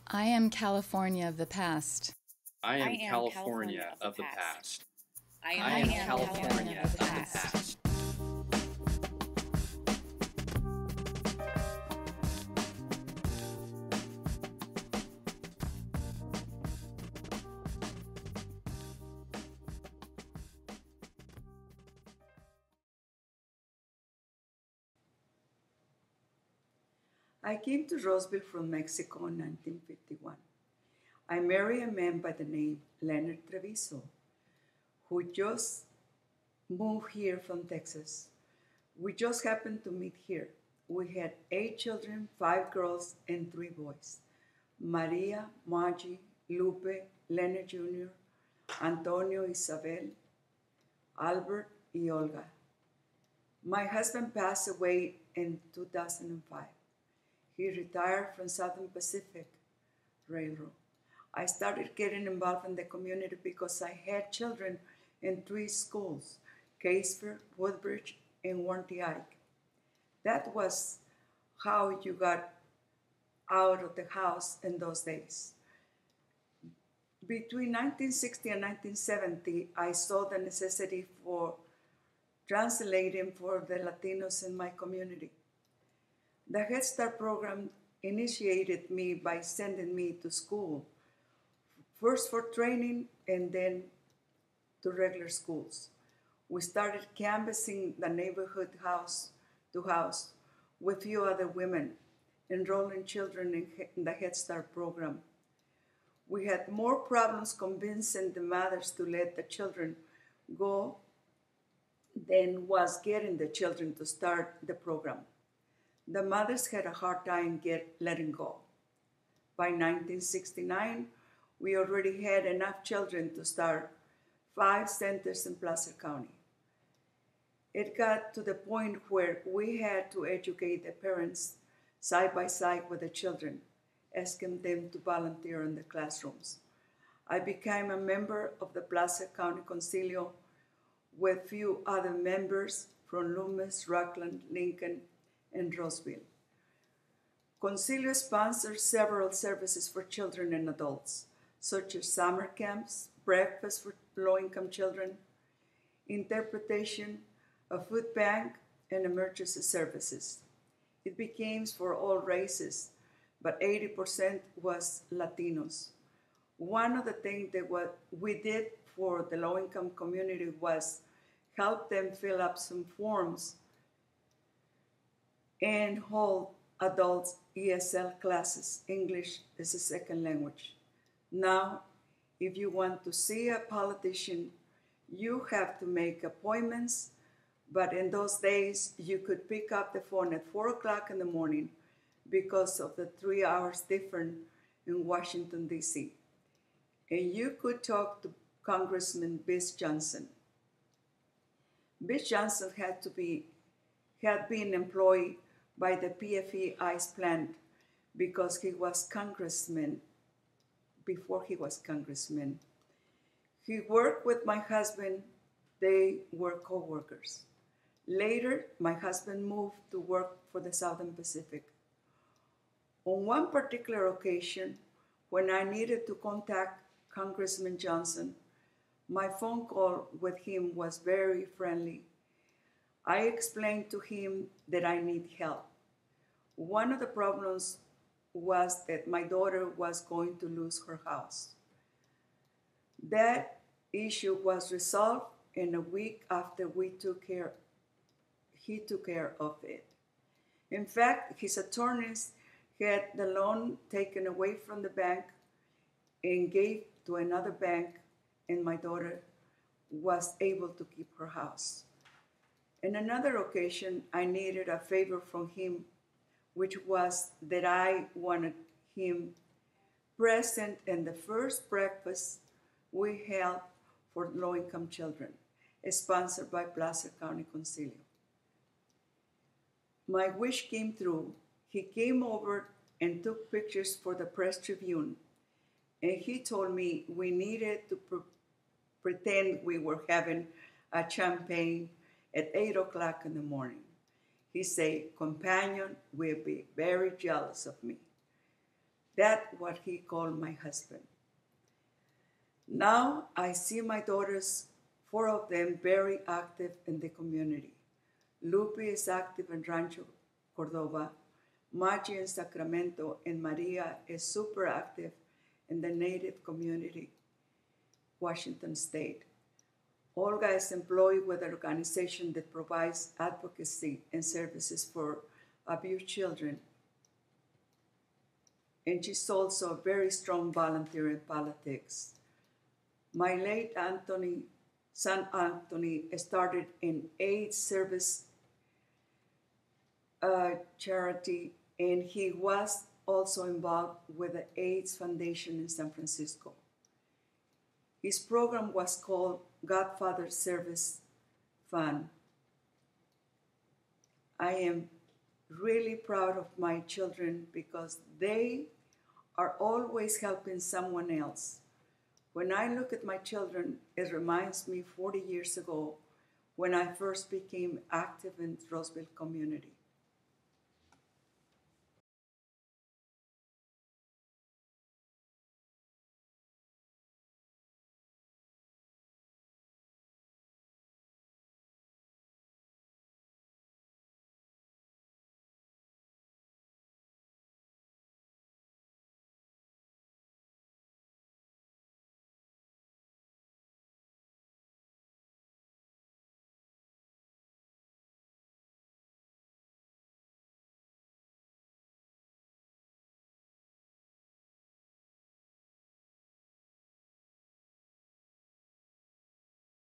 I am California of the past. I am California of the past. I am California of the past. I came to Roseville from Mexico in 1951. I married a man by the name Leonard Treviso, who just moved here from Texas. We just happened to meet here. We had 8 children, 5 girls and 3 boys. Maria, Margie, Lupe, Leonard Jr., Antonio, Isabel, Albert, y Olga. My husband passed away in 2005. He retired from Southern Pacific Railroad. I started getting involved in the community because I had children in 3 schools, Caseford, Woodbridge, and Warranty Ike. That was how you got out of the house in those days. Between 1960 and 1970, I saw the necessity for translating for the Latinos in my community. The Headstart program initiated me by sending me to school, first for training and then to regular schools. We started canvassing the neighborhood house to house with few other women, enrolling children in the Headstart program. We had more problems convincing the mothers to let the children go than was getting the children to start the program. The mothers had a hard time letting go. By 1969, we already had enough children to start 5 centers in Placer County. It got to the point where we had to educate the parents side by side with the children, asking them to volunteer in the classrooms. I became a member of the Placer County Concilio with few other members from Loomis, Rockland, Lincoln, and Roseville. Concilio sponsors several services for children and adults, such as summer camps, breakfast for low-income children, interpretation, a food bank, and emergency services. It became for all races, but 80% was Latinos. One of the things that we did for the low-income community was help them fill up some forms and hold adults ESL classes, English as a second language. Now, if you want to see a politician, you have to make appointments, but in those days, you could pick up the phone at 4 o'clock in the morning because of the 3 hours difference in Washington, D.C. And you could talk to Congressman Bish Johnson. Bish Johnson had been employed by the PFE ICE plant because he was congressman before he was congressman. He worked with my husband. They were co-workers. Later, my husband moved to work for the Southern Pacific. On one particular occasion, when I needed to contact Congressman Johnson, my phone call with him was very friendly. I explained to him that I need help. One of the problems was that my daughter was going to lose her house. That issue was resolved, and a week after he took care of it. In fact, his attorneys had the loan taken away from the bank and gave to another bank, and my daughter was able to keep her house. In another occasion, I needed a favor from him, which was that I wanted him present in the first breakfast we held for low-income children, sponsored by Placer County Concilio. My wish came true. He came over and took pictures for the Press Tribune, and he told me we needed to pretend we were having a champagne at 8 o'clock in the morning. He said, "Companion will be very jealous of me." That's what he called my husband. Now I see my daughters, 4 of them, very active in the community. Lupe is active in Rancho Cordova, Maggie in Sacramento, and Maria is super active in the Native community, Washington State. Olga is employed with an organization that provides advocacy and services for abused children. And she's also a very strong volunteer in politics. My late son Anthony, started an AIDS service charity, and he was also involved with the AIDS Foundation in San Francisco. His program was called Godfather Service Fund. I am really proud of my children because they are always helping someone else. When I look at my children, it reminds me 40 years ago when I first became active in Roseville community.